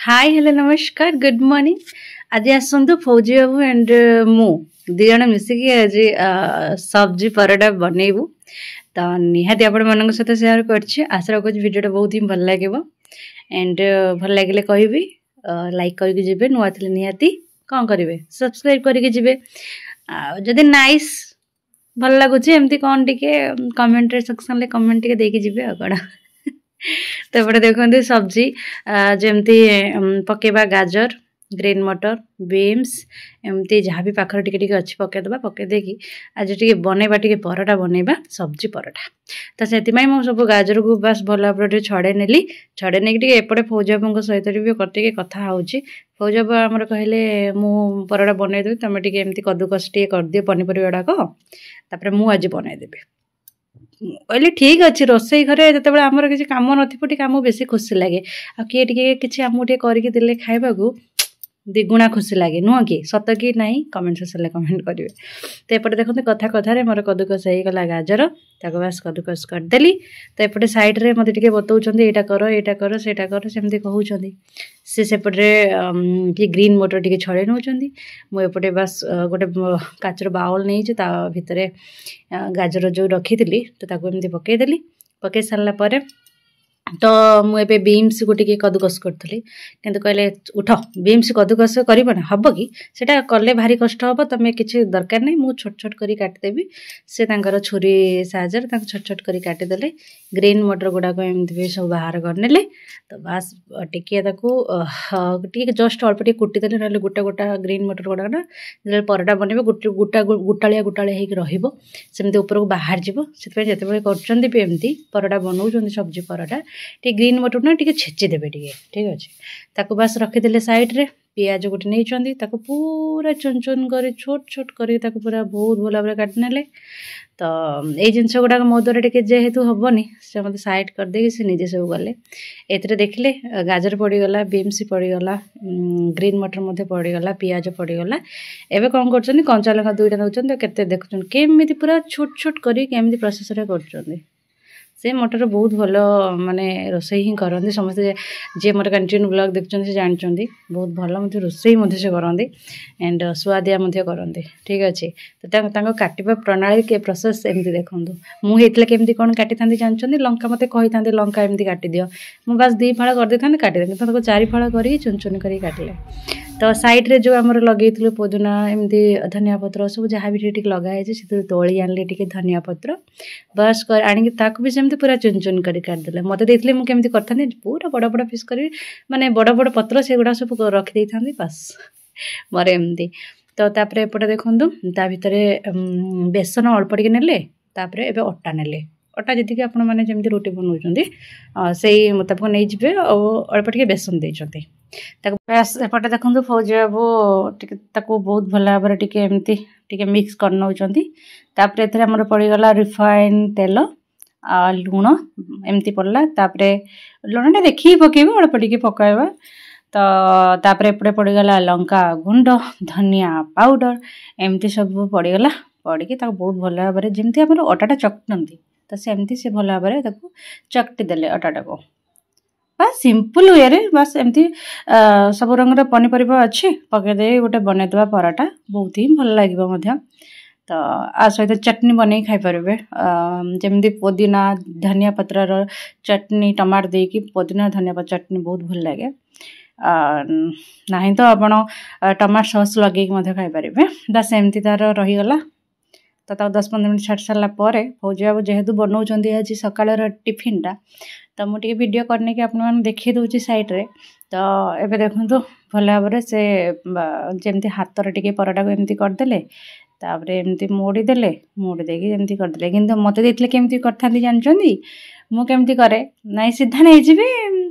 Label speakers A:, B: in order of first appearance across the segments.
A: Hi hello नमस्कार good morning. आज आसतु फौजी बाबू एंड मु दी जन मिसिकी आज सब्जी परोटा बनइबू। तो निहाती आपण मान सहित सेयार करछि। आशा रखुछि वीडियोटा बहुत ही भल लागिबो एंड भल लागिले कहबी लाइक करके जिबे। नुआ थिले निहाती कौन करेंगे सब्सक्राइब करके जिबे। जदि नाइस भल लगुच एमती कौन टिके कमेंट सेक्शन ले कमेंट टिके देके जिबे आ कड़ा। तो एपटे देखते सब्जी जमती पकेबा गाजर ग्रीन मटर बीन्स एमती जहाँ भी पाखर टिके अच्छी पकईदे पकईदेकि आज टे बनइबा टे परोटा बनइबा सब्जी परोटा। तो से सब गाजर को बस भल भाव छड़े नेली। छड़े नहीं एपटे फौजाबू सहित भी कटे कथा होची। फौजाबू आमर कहले मु परोटा बनईदेवी तुम टे एमती कदुकस टे कर दिए पनीपरिया गुड़ाक मु आज बनईदेवी। कहली ठीक अच्छे रोसई घरे जो आमर किसी कम नथिबो आमको बेसी खुशी लगे। आ किए किसी आमको करके देले खाइबाकू द्विगुणा खुशी लगे नुह कि सत कि नहीं कमेंट सेक्शन में कमेंट करेंगे। तो एपटे देखते कथा कथार मोर कदुकस होगा गाजर ताको बस कदुकस करदेली। तो एपटे साइड रे मत बताऊँ यहाँ कर सेटा कर सेमती कहते सी सेपटे कि ग्रीन मटर टी छड़े नौ मुझे बस गोटे काचर बाउल नहीं भितर गाजर जो रखी तो एमती पकईदेली। पकई सारापर तो मुझे बीम्स को टे कदुकस करी किंतु कहले उठ बीम्स कदुकस कर हम कि सेटा कले भारी कष्ट हम तुम किसी दरकार नहीं मुझे छोट छोट करी काटिदेवी। से छुरी साहय छोट छोट करी काटिदेले। ग्रीन मटर गुड़ाक एमती भी सब बाहर करने। तो बस टिके जस्ट अल्प टे कुटिदेले ना गोटा गोटा ग्रीन मटर गुड़ाक ना जो परोटा बनइबे गोटे गोटा गोटालिया गोटालिया होमती ऊपर को बाहर जीव से जिते करमती परोटा बनाऊँ सब्जी परोटा टे ग्रीन मटर ना टे छेचिदेवे टे ठीक अच्छे। ताको बस रखीदे साइड रे पियाज गोटे नहीं पूरा चुन चुन कर छोट छोट कर पूरा बहुत भल भाव काटिने। तो ये जिनस गुड़ाक मो द्वारा टे जेहेतु हेनी से मत सैड करदे से निजे सब गले। ए देखिले गाजर पड़गला बीन्स पड़गला ग्रीन मटर मध्य पड़गला पियाज पड़गला। एवं कौन कर कंचा लंका दुईटा नौकर के देखुं केमी पूरा छोट छोट करमती प्रोसेस कर से मटर बहुत भल माने रोसई ही करती समस्ते जी मोर कंटिन्यू ब्लॉग देखते से जानते बहुत भल मत रोसई से करती एंड सुआदिया करती ठीक अच्छे। तो काटिबा प्रणाली के प्रोसेस एमती देखूँ मुझे केमती कौन काटी था जानते लंका मत कही था लंका एमती काट दियो मु बस 2 फाड़ कर दे काटिदे तो 4 फाड़ कर चुन चुन कर काटिले। तो साइड रे जो आमर लगे पुदीना एमती धनिया पत्र सब जहाँ भी टे लगाई से तोली आनली टे धनिया पत्र बस कर आनिक भी सेमती पूरा चुन चुन कर काटिदेले। मत देते मुझे केमती करता पूरा बड़ बड़ पीस कर माने बड़ बड़ पत्र से गुड़ा सब रखी था बस मोर एमती। तो तापर एपटे देखूँ ता भितर बेसन अल्प टे नेले एबे अटा नेले अटा जी आपण मैंने जमी रोटी बनाऊँ से मुताबिक नहीं जाए अल्प टे बेसन देते एपटे देखो फौजी बाबू बहुत भल भाव एमती टे मिक्स कर नौकर। एमर पड़गला रिफाइन तेल लुण एमती पड़ला लुणा देखिए पकेबा अल्प टे पकाइबा। तो तापर एपटे पड़गला लंका गुंड धनिया पाउडर एमती सब पड़गला पड़ी बहुत भल भाव जमी आम अटाटा चकटती तो सेमती से भल भाव चकटी देले अटाटा को बस सिंपल वे रे बस एमती सब रंग पनीपरिया अच्छी पकईदे गोटे बनईदे परोटा बहुत ही भल लगे। तो आ सहित चटनी बन खाईपर जमी पुदीना धनिया पत्र चटनी टमाटर देकी पुदीना धनिया पत्र चटनी बहुत भल लगे ना तो आप टमाटो सॉस लगे खाईपर बस एमती तार रहीगला। तो 10-15 मिनट छाड़ सारापर फौजी बाबू जेहेतु बनाऊँ आज सकाल टिफिनटा तो मुझे वीडियो करने की आपने देखी दूसरी साइड रे। तो एबे देखूँ भल भाव से जमी हाथ टे परोटा को एमती करदे तापर एमती मोड़ीदेले मोड़ी देकी एमती करदे कि मत देते केमती करता जानते मुझे करे ना सीधा नहीं जी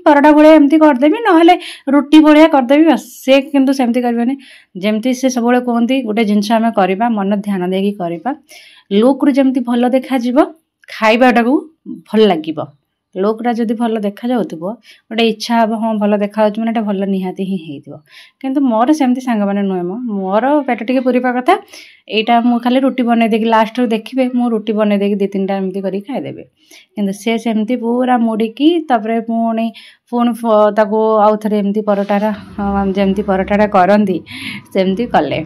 A: परोटा भाया एमती करदेवी ना रुटी भाया करदेवी बस से किंतु सेमती करबेनी जमती से सब कहती गोटे जिनस आम करवा मन ध्यान देकी करवा लुक रु जमती भल देखा खाइबाटा को भल लगे लुकटा जदि भल देखा जाउथबो गोटे इच्छा हम हाँ भल देखा मैंने एटा भल निहाती ही हेइथिबो किंतु मोर सेमती सांग माने नुहे मोर पेट टिके पूरीबा कथा एटा मु खाली रुटी बनै देकी लास्ट देखिबे मु रुटी बनै देकी 2-3टा एमती करी खाइ देबे किंतु से सेमती पूरा मुड़ीकी तापरे पुणी ताको आउ थरे एमती परोटारा जेमती परोटाटा करंदी सेमती कले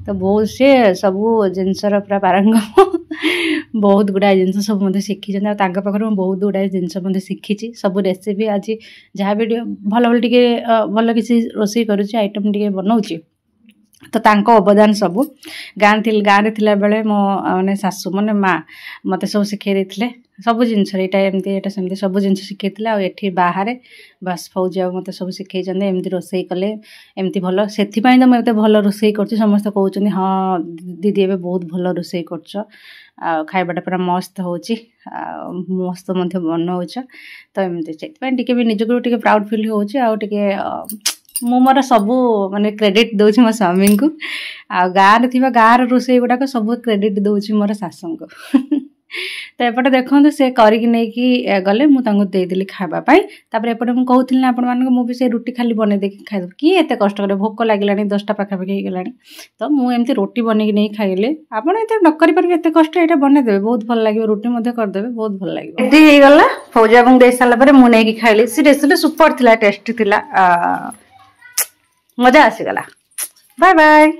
A: तो बहुत सी सबू जिनसर पूरा पारंगम बहुत गुड़ाए जिन सब मतलब शिखी पाखर बहुत गुड़ाए जिन शिखी सब रेसिपी आज जहाँ भी भल भल टे भल किसी रोषे करुच्ची आइटम टे बनाऊँगी तो तांको अवदान सबू गाँव थिला बेले मो माने सासू माने माँ मते सब शिखे देथिले सब जिनस एटा एमती एटा सेमती सब जिनस शिखेइथिले आ एठी बाहर बस फौजी आ मते सब शिखेइछन्ते एमती रोषे कले एमती भल सेथिपाई तो मैं एते भल रोषे करछि समस्त कहउछन्ती हाँ दीदी एबे बहुत भल रोषे करछ आ खाइबाटा पूरा मस्त होची मस्त मध्य बनाउछ तो एमती सेथिपाई टिके भी निजको टिके प्राउड फील होची आ टिके मु मोर सबू माने क्रेडिट दउछि मो स्वामी को आ गाँव थी गाँव रोषे गुड़ाक सब क्रेडिट दउछि मोर सासू को तो एपटे देखो से करिक नहीं गले मुझे खावाई तापर एपटे मुझे कहूली ना आपसे रुटी खाली बन देखिए खाई किए एत कष्ट करे भोक लगे 10टा पाखापाखि हो तो मुझे रोटी बनई नहीं खाइले आप न करें एत कष्ट यहाँ बनईदेवे बहुत भल लगे रुटी करदे बहुत भल लगे रेडी होगा फौजा को दे सारापर मुझे खाइली सीरियसली सुपर थिला टेस्टी थिला मजा आसीगला बाय बाय।